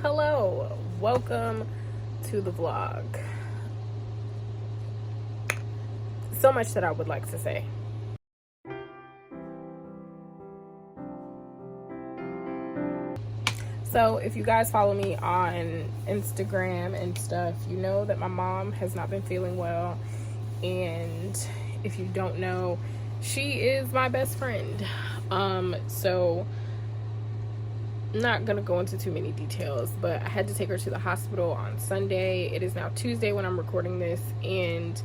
Hello, welcome to the vlog. So much that I would like to say. So if you guys follow me on Instagram and stuff, you know that my mom has not been feeling well. And if you don't know, she is my best friend. So not gonna go into too many details, but I had to take her to the hospital on Sunday. It is now Tuesday when I'm recording this, and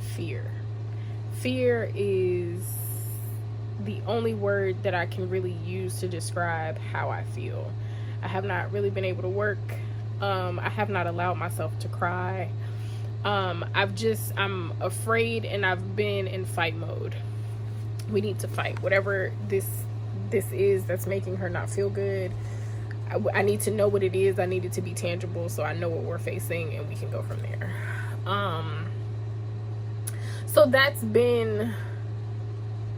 fear is the only word that I can really use to describe how I feel. I have not really been able to work. I have not allowed myself to cry. I'm afraid, and I've been in fight mode. We need to fight whatever this is that's making her not feel good. I need to know what it is. I need it to be tangible so I know what we're facing and we can go from there. So that's been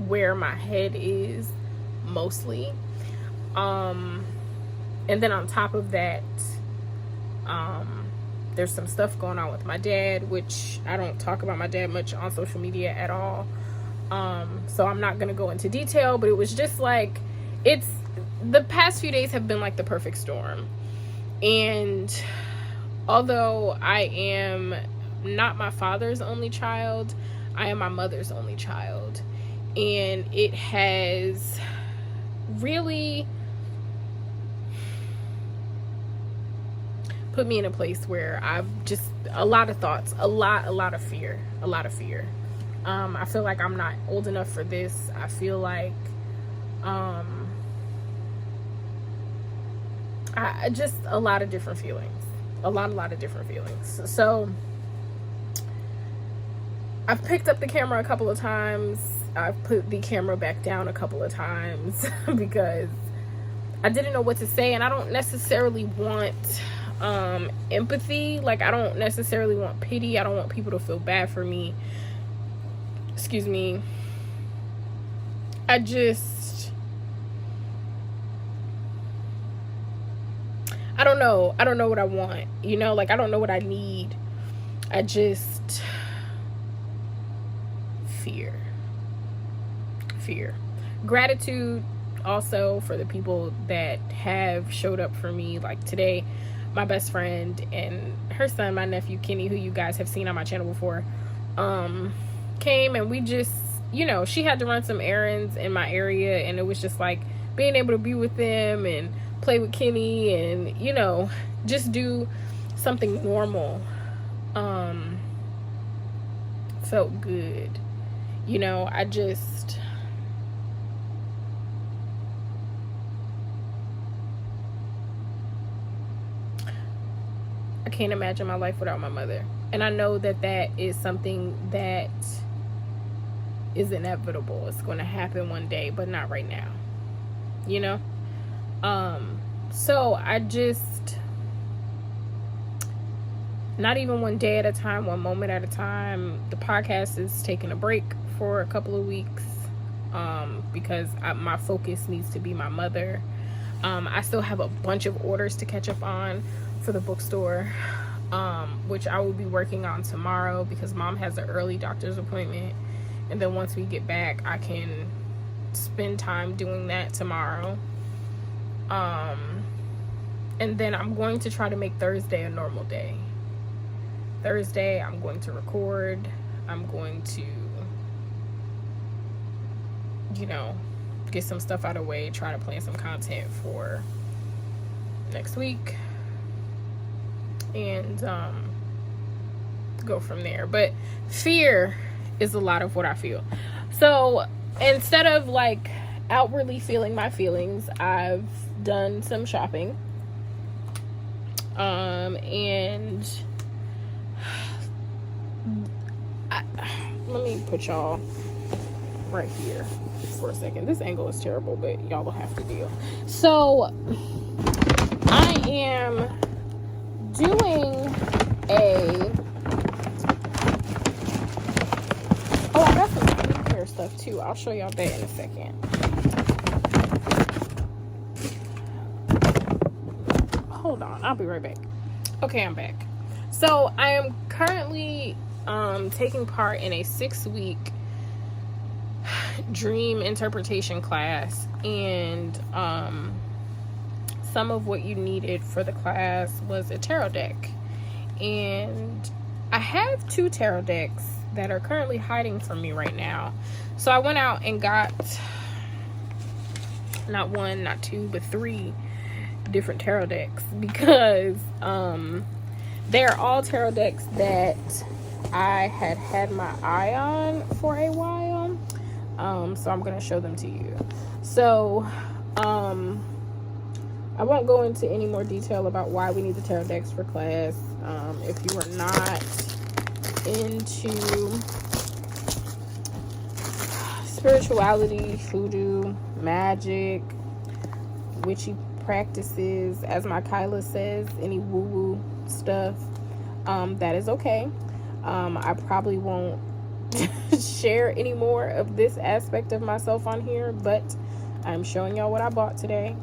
where my head is mostly. And then on top of that, there's some stuff going on with my dad, which I don't talk about my dad much on social media at all. So I'm not gonna go into detail, but it was just like, the past few days have been like the perfect storm. And although I am not my father's only child, I am my mother's only child. And it has really put me in a place where I've just, a lot of thoughts, a lot of fear. I feel like I'm not old enough for this. I feel like I just a lot of different feelings. A lot of different feelings. So I've picked up the camera a couple of times. I've put the camera back down a couple of times because I didn't know what to say, and I don't necessarily want empathy. Like, I don't necessarily want pity. I don't want people to feel bad for me. Excuse me. I don't know. I don't know what I want. You know, like, I don't know what I need. I just fear. Gratitude also for the people that have showed up for me. Like today, my best friend and her son, my nephew Kenny, who you guys have seen on my channel before, came, and we just, you know, she had to run some errands in my area, and it was just like being able to be with them and play with Kenny and, you know, just do something normal felt good. You know, I can't imagine my life without my mother. And I know that that is something that is inevitable. It's going to happen one day, but not right now. You know? So I just, not even one day at a time, one moment at a time. The podcast is taking a break for a couple of weeks because my focus needs to be my mother. I still have a bunch of orders to catch up on for the bookstore, which I will be working on tomorrow because mom has an early doctor's appointment, and then once we get back I can spend time doing that tomorrow. And then I'm going to try to make Thursday a normal day. Thursday I'm going to record. I'm going to, you know, get some stuff out of the way, try to plan some content for next week, and go from there. But fear is a lot of what I feel. So instead of like outwardly feeling my feelings, I've done some shopping, and let me put y'all right here for a second. This angle is terrible, but y'all will have to deal. So I am doing I got some skincare stuff too. I'll show y'all that in a second. Hold on, I'll be right back. Okay, I'm back. So I am currently taking part in a 6-week dream interpretation class, and some of what you needed for the class was a tarot deck. And I have 2 tarot decks that are currently hiding from me right now. So I went out and got not 1, not 2, but 3 different tarot decks, because they're all tarot decks that I had my eye on for a while. So I'm going to show them to you. So I won't go into any more detail about why we need the tarot decks for class. If you are not into spirituality, hoodoo, magic, witchy practices, as my Kyla says, any woo-woo stuff, that is okay. I probably won't share any more of this aspect of myself on here, but I'm showing y'all what I bought today.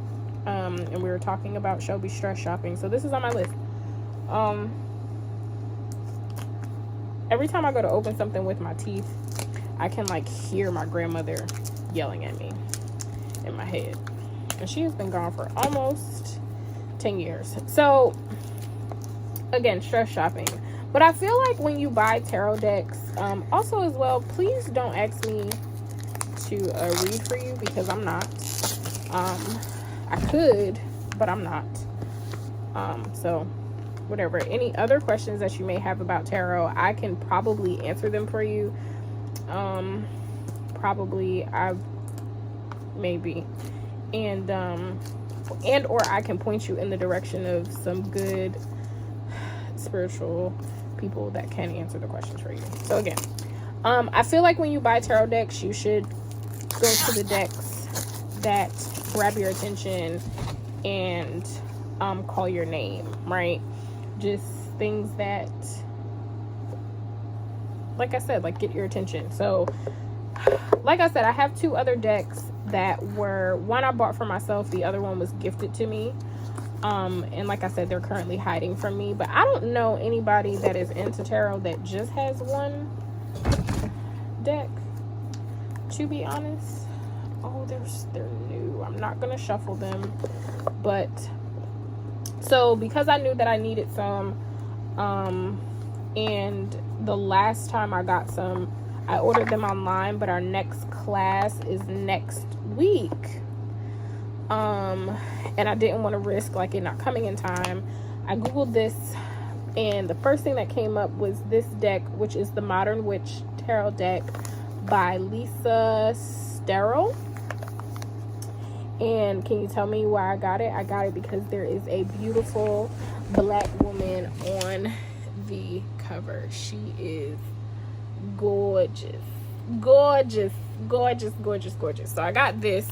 And we were talking about Shelby stress shopping, so this is on my list. Every time I go to open something with my teeth, I can like hear my grandmother yelling at me in my head, and she has been gone for almost 10 years. So again, stress shopping. But I feel like when you buy tarot decks, also as well, please don't ask me to read for you, because I'm not. I could, but I'm not. So whatever. Any other questions that you may have about tarot, I can probably answer them for you. Maybe. And or I can point you in the direction of some good spiritual people that can answer the questions for you. So again, I feel like when you buy tarot decks, you should go to the decks that grab your attention and call your name, right? Just things that, like I said, like get your attention. So like I said, I have 2 other decks that were, one I bought for myself, the other one was gifted to me. And like I said, they're currently hiding from me, but I don't know anybody that is into tarot that just has 1 deck, to be honest. Oh, they're new. I'm not gonna shuffle them, but so because I knew that I needed some, and the last time I got some, I ordered them online, but our next class is next week. And I didn't want to risk like it not coming in time. I googled this, and the first thing that came up was this deck, which is the Modern Witch Tarot deck by Lisa Sterrell. And can you tell me why I got it? I got it because there is a beautiful black woman on the cover. She is gorgeous, gorgeous, gorgeous, gorgeous, gorgeous. So I got this.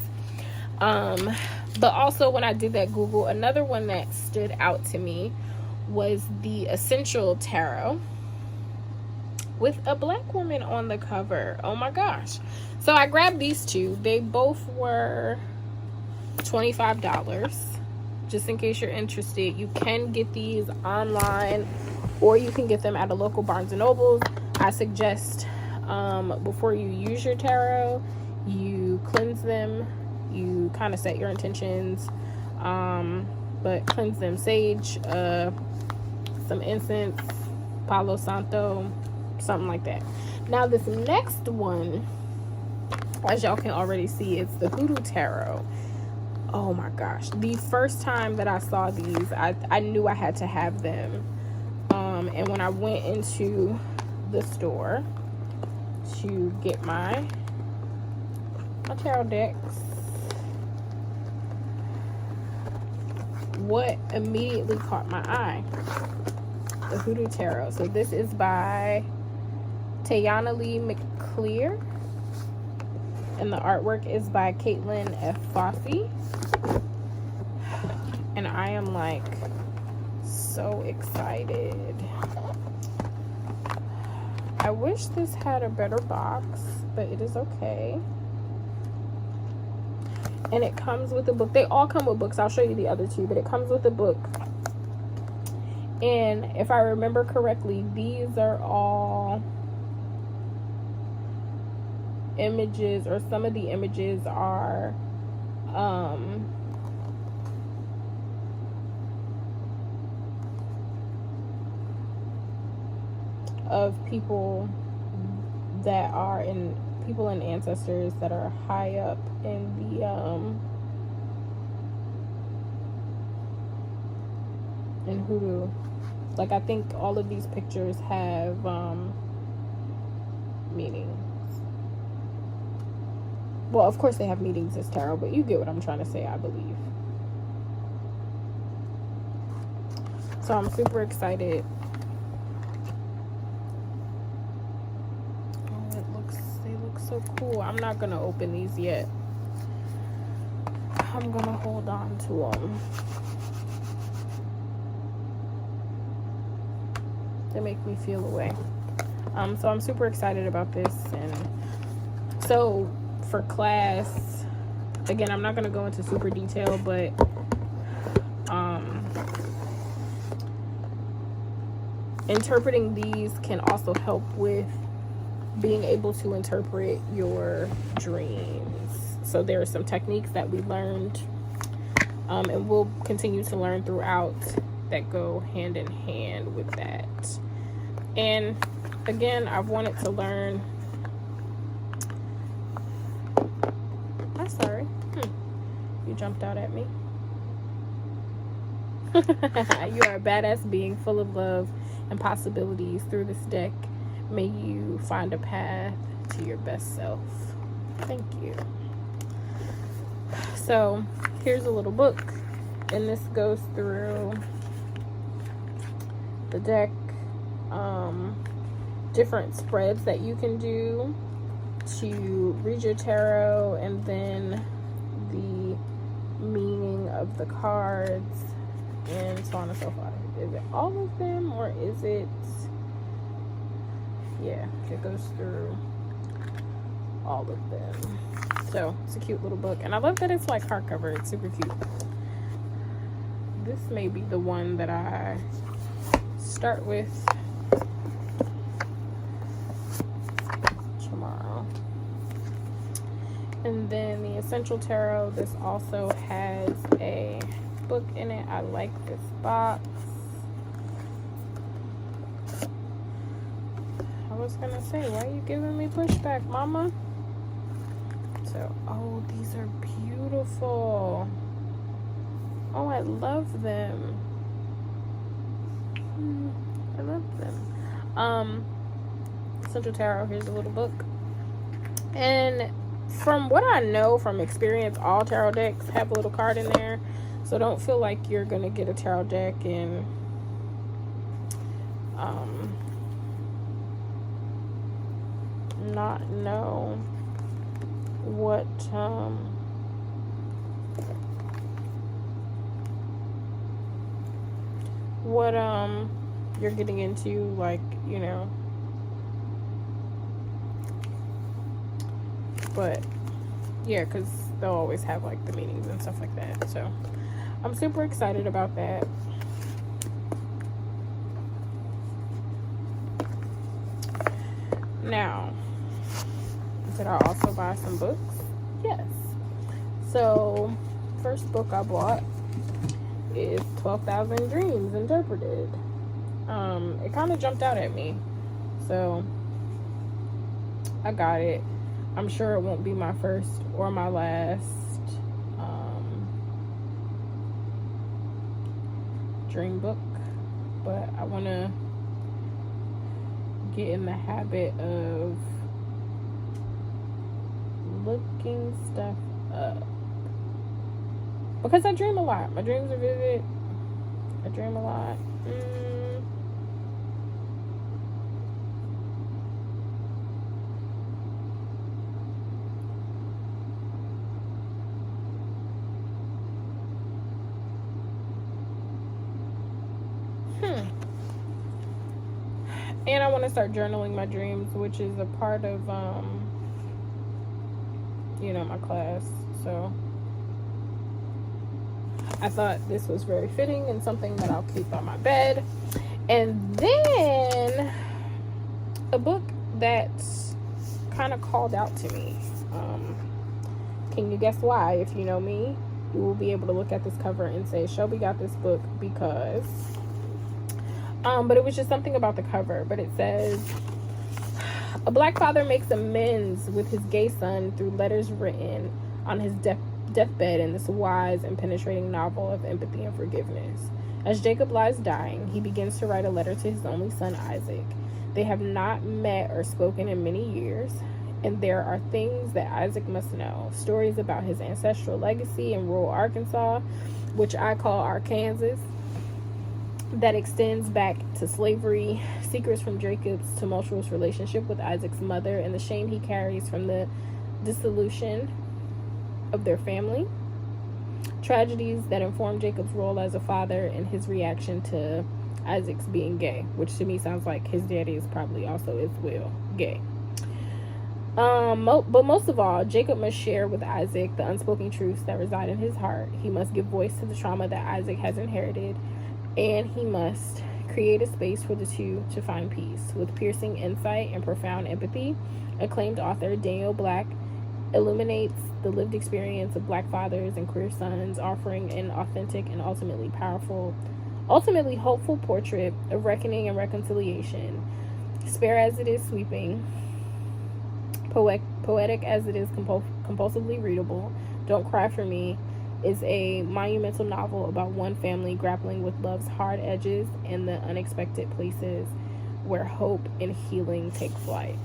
But also when I did that Google, another one that stood out to me was the Essential Tarot with a black woman on the cover. Oh my gosh. So I grabbed these 2. They both were $25. Just in case you're interested, you can get these online, or you can get them at a local Barnes & Noble. I suggest before you use your tarot, you cleanse them. You kind of set your intentions, but cleanse them. Sage, some incense, Palo Santo, something like that. Now this next one, as y'all can already see, it's the Hoodoo Tarot. Oh my gosh, the first time that I saw these, I knew I had to have them. And when I went into the store to get my tarot decks, what immediately caught my eye? The Hoodoo Tarot. So this is by Tayana Lee McClear, and the artwork is by Caitlin F. Fossey. And I am like so excited. I wish this had a better box, but it is okay. And it comes with a book. They all come with books. I'll show you the other 2, but it comes with a book And if I remember correctly, these are all images, or some of the images are of people that are people and ancestors that are high up in the in Hoodoo. Like, I think all of these pictures have meanings. Well, of course they have meanings as tarot, but you get what I'm trying to say, I believe. So I'm super excited. Oh, they look so cool. I'm not gonna open these yet. I'm gonna hold on to them. They make me feel away. So I'm super excited about this. And so for class, again, I'm not going to go into super detail, but interpreting these can also help with being able to interpret your dreams. So there are some techniques that we learned, and we'll continue to learn throughout, that go hand in hand with that. And again, I've wanted to learn. I'm sorry. You jumped out at me. You are a badass being, full of love and possibilities. Through this deck, may you find a path to your best self. Thank you. So here's a little book, and this goes through the deck, different spreads that you can do to read your tarot, and then the meaning of the cards, and so on and so forth. Is it all of them, or is it, yeah, it goes through all of them. So it's a cute little book, and I love that it's like hardcover. It's super cute. This may be the one that I start with tomorrow. And then the Essential Tarot, this also has a book in it. I like this box. I was gonna say, why are you giving me pushback, mama? So, oh, these are beautiful. Oh, I love them. I love them. Essential Tarot, here's a little book. And from what I know from experience, all tarot decks have a little card in there. So don't feel like you're gonna get a tarot deck and not know what you're getting into, like, you know. But yeah, because they'll always have like the meanings and stuff like that. So I'm super excited about that. Now, did I also buy some books? Yes. So first book I bought is 12,000 Dreams Interpreted. It kind of jumped out at me, so I got it. I'm sure it won't be my first or my last dream book, but I want to get in the habit of looking stuff up, because I dream a lot. My dreams are vivid. I dream a lot. And I want to start journaling my dreams, which is a part of, you know, my class. So I thought this was very fitting and something that I'll keep on my bed. And then a book that kind of called out to me. Can you guess why? If you know me, you will be able to look at this cover and say, Shelby got this book because... but it was just something about the cover. But it says, a black father makes amends with his gay son through letters written on his deathbed in this wise and penetrating novel of empathy and forgiveness. As Jacob lies dying, he begins to write a letter to his only son, Isaac. They have not met or spoken in many years, and there are things that Isaac must know. Stories about his ancestral legacy in rural Arkansas, which I call Arkansas, that extends back to slavery, secrets from Jacob's tumultuous relationship with Isaac's mother, and the shame he carries from the dissolution of their family. Tragedies that inform Jacob's role as a father and his reaction to Isaac's being gay, which to me sounds like his daddy is probably also as well gay. But most of all, Jacob must share with Isaac the unspoken truths that reside in his heart. He must give voice to the trauma that Isaac has inherited, and he must create a space for the two to find peace. With piercing insight and profound empathy, acclaimed author Daniel Black illuminates the lived experience of black fathers and queer sons, offering an authentic and ultimately hopeful portrait of reckoning and reconciliation. Spare as it is sweeping, poetic as it is compulsively readable, Don't Cry for Me is a monumental novel about one family grappling with love's hard edges and the unexpected places where hope and healing take flight.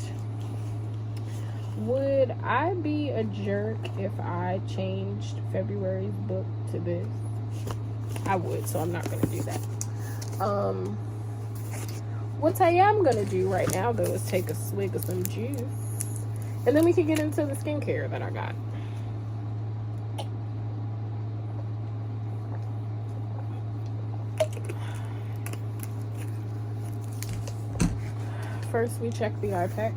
Would I be a jerk if I changed February's book to this? I would, so I'm not going to do that. What I am going to do right now, though, is take a swig of some juice. And then we can get into the skincare that I got. First, we check the eye pack.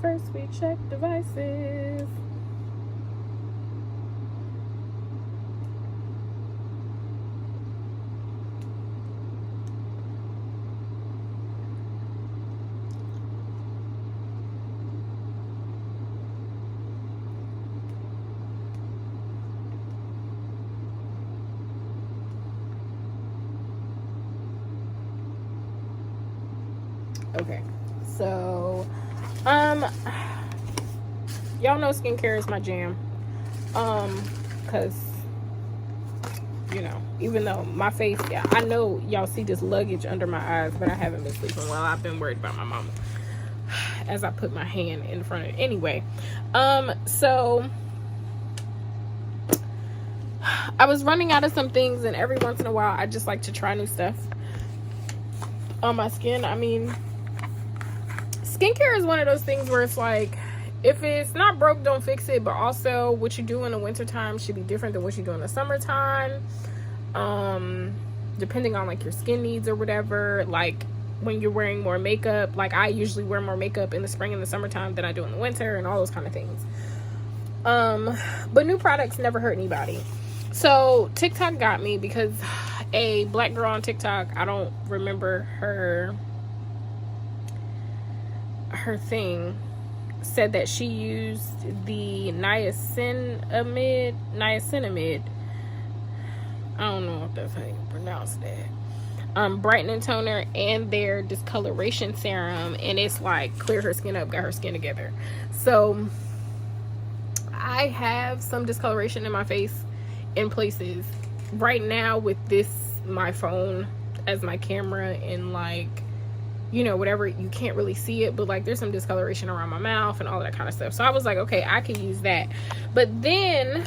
First, we check devices. Okay, so y'all know skincare is my jam. Because you know, even though my face, yeah, I know y'all see this luggage under my eyes, but I haven't been sleeping well. I've been worried about my mama as I put my hand in front of it. Anyway, so I was running out of some things, and every once in a while I just like to try new stuff on my skin. I mean, skincare is one of those things where it's like, if it's not broke, don't fix it. But also, what you do in the wintertime should be different than what you do in the summertime. Depending on like your skin needs or whatever. Like when you're wearing more makeup, like I usually wear more makeup in the spring and the summertime than I do in the winter, and all those kind of things. But new products never hurt anybody. So TikTok got me because a black girl on TikTok, I don't remember her thing, said that she used the niacinamide, I don't know if that's how you pronounce that, brightening toner and their discoloration serum, and it's like cleared her skin up, got her skin together. So I have some discoloration in my face in places right now with this, my phone as my camera, and like, you know, whatever, you can't really see it, but like there's some discoloration around my mouth and all that kind of stuff. So I was like, okay, I could use that. But then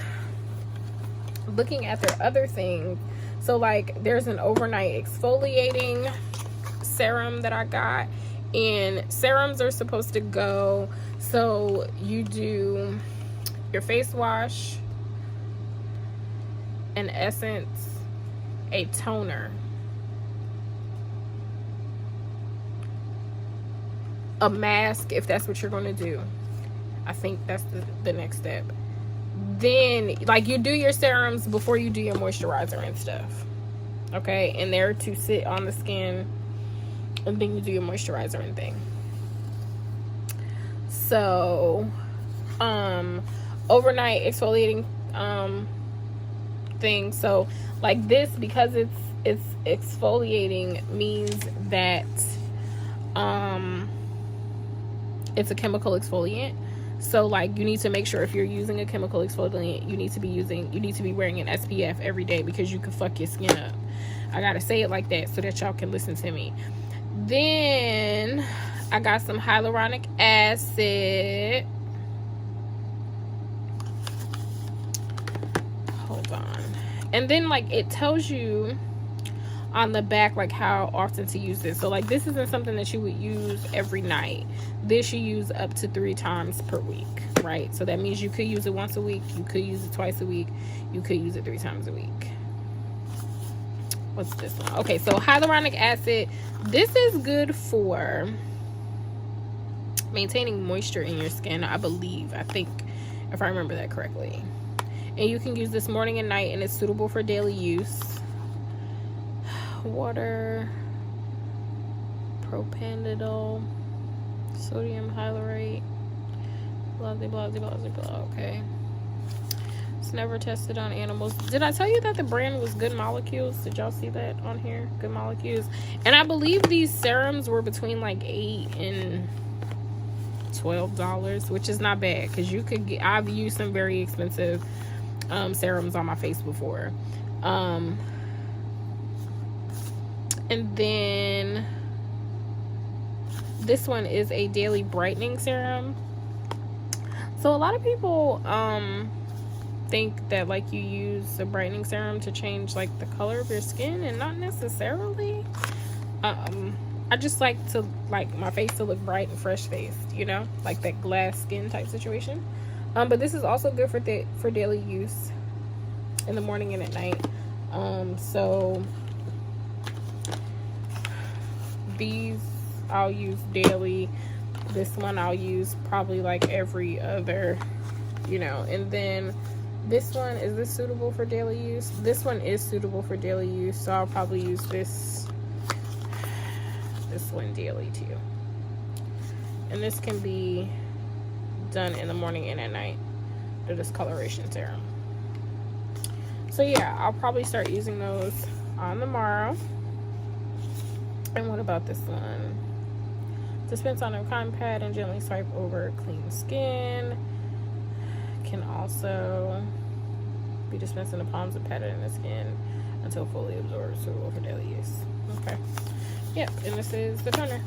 looking at their other things, so like there's an overnight exfoliating serum that I got, and serums are supposed to go, so you do your face wash, an essence, a toner, a mask if that's what you're going to do. I think that's the next step. then like you do your serums before you do your moisturizer and stuff, okay? And they're to sit on the skin, and then you do your moisturizer and thing. So overnight exfoliating thing. So like this, because it's exfoliating, means that it's a chemical exfoliant. So like you need to make sure if you're using a chemical exfoliant, you need to be wearing an SPF every day, because you can fuck your skin up. I gotta say it like that so that y'all can listen to me. Then I got some hyaluronic acid. Hold on. And then like it tells you on the back like how often to use this. So like this isn't something that you would use every night. This you use up to 3 times per week, right? So that means you could use it once a week, you could use it twice a week, you could use it 3 times a week. What's this one? Okay, so hyaluronic acid. This is good for maintaining moisture in your skin, I think, if I remember that correctly. And you can use this morning and night, and it's suitable for daily use. Water, propanediol, sodium hyalurate, blah blah blah blah blah. Okay, it's never tested on animals. Did I tell you that the brand was Good Molecules? Did y'all see that on here? Good Molecules. And I believe these serums were between like $8 and $12, which is not bad, because you could get, I've used some very expensive serums on my face before. And then this one is a daily brightening serum. So a lot of people think that like you use a brightening serum to change like the color of your skin, and not necessarily. I just like to my face to look bright and fresh faced, you know, like that glass skin type situation. But this is also good for daily use in the morning and at night. So these I'll use daily. This one I'll use probably like every other, you know. And then this one, is this suitable for daily use? This one is suitable for daily use, so I'll probably use this one daily too. And this can be done in the morning and at night, the Discoloration Serum. So yeah, I'll probably start using those on the morrow. And what about this one? Dispense on a cotton pad and gently swipe over clean skin. Can also be dispensed in the palms and patted in the skin until fully absorbed, suitable for daily use. Okay. Yep, and this is the toner.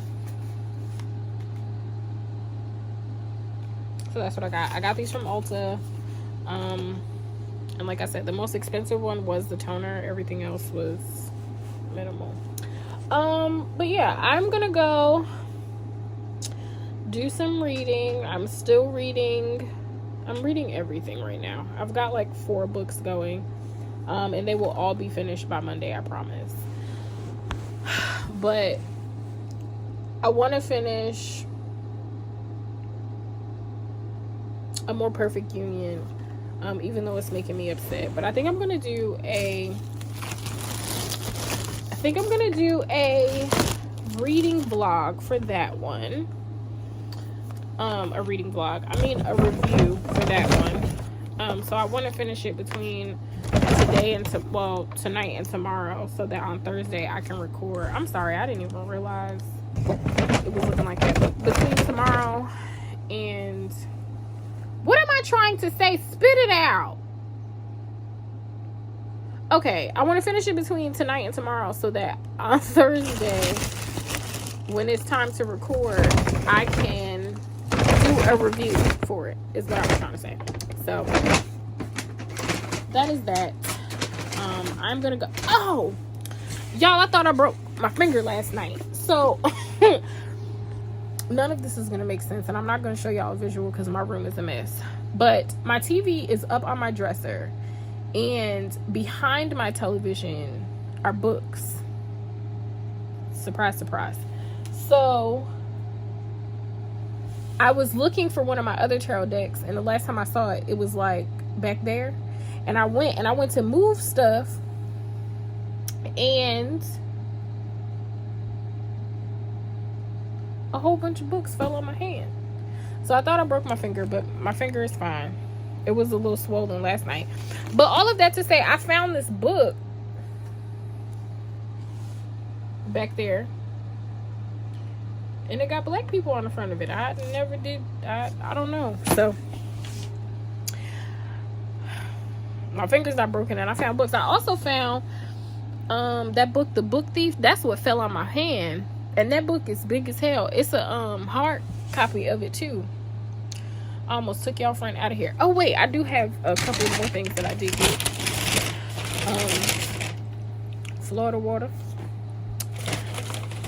So that's what I got. I got these from Ulta. And like I said, the most expensive one was the toner. Everything else was minimal. But yeah, I'm gonna go do some reading. I'm still reading. I'm reading everything right now. I've got like 4 books going. And they will all be finished by Monday, I promise. But I want to finish A More Perfect Union, even though it's making me upset. But I think I'm gonna do a reading vlog for that one. A reading vlog. I mean a review for that one. So I want to finish it between today and tonight and tomorrow, so that on Thursday I can record. I'm sorry, I didn't even realize it was looking like that. But between tomorrow and, what am I trying to say? Spit it out. Okay, I want to finish it between tonight and tomorrow, so that on Thursday, when it's time to record, I can do a review for it, is what I was trying to say. So that is that. I'm gonna go. Oh, y'all, I thought I broke my finger last night. So none of this is gonna make sense, and I'm not gonna show y'all a visual because my room is a mess. But my TV is up on my dresser, and behind my television are books. Surprise, surprise. So I was looking for one of my other tarot decks, and the last time I saw it, it was like back there, and I went to move stuff, and a whole bunch of books fell on my hand. So I thought I broke my finger, but my finger is fine. It was a little swollen last night. But all of that to say, I found this book back there, and it got black people on the front of it. I never did. I don't know. So my finger's not broken, and I found books. I also found that book, The Book Thief. That's what fell on my hand, and that book is big as hell. It's a hard copy of it too. I almost took y'all friend out of here. Oh wait, I do have a couple more things that I did get. Florida water.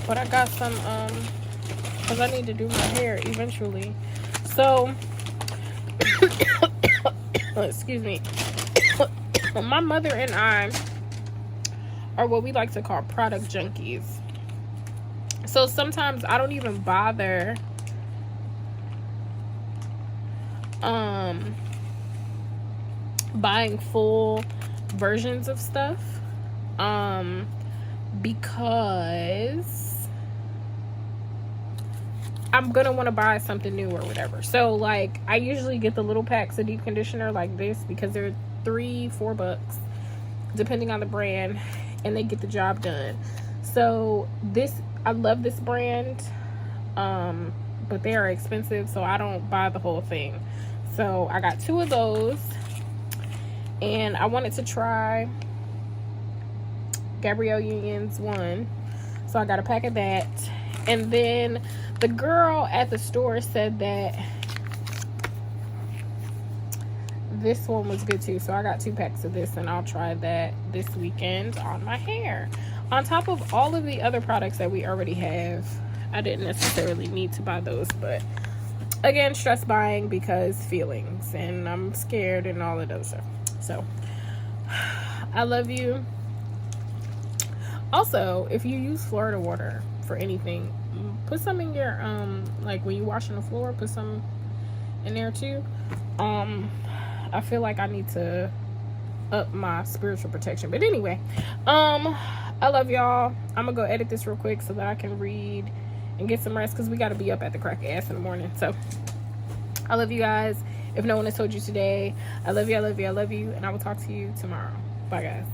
But I got some because I need to do my hair eventually. So excuse me. My mother and I are what we like to call product junkies. So sometimes I don't even bother buying full versions of stuff because I'm gonna want to buy something new or whatever. So like I usually get the little packs of deep conditioner like this because they're $3-4 depending on the brand, and they get the job done. So this, I love this brand, but they are expensive, so I don't buy the whole thing. So I got 2 of those, and I wanted to try Gabrielle Union's one, so I got a pack of that. And then the girl at the store said that this one was good too, so I got 2 packs of this, and I'll try that this weekend on my hair, on top of all of the other products that we already have. I didn't necessarily need to buy those, but again, stress buying because feelings, and I'm scared and all of those stuff. So I love you. Also, if you use Florida water for anything, put some in your like when you're washing the floor, put some in there too. I feel like I need to up my spiritual protection. But anyway, I love y'all. I'm gonna go edit this real quick so that I can read and get some rest, because we got to be up at the crack of ass in the morning. So I love you guys. If no one has told you today, I love you, I love you, I love you, and I will talk to you tomorrow. Bye guys.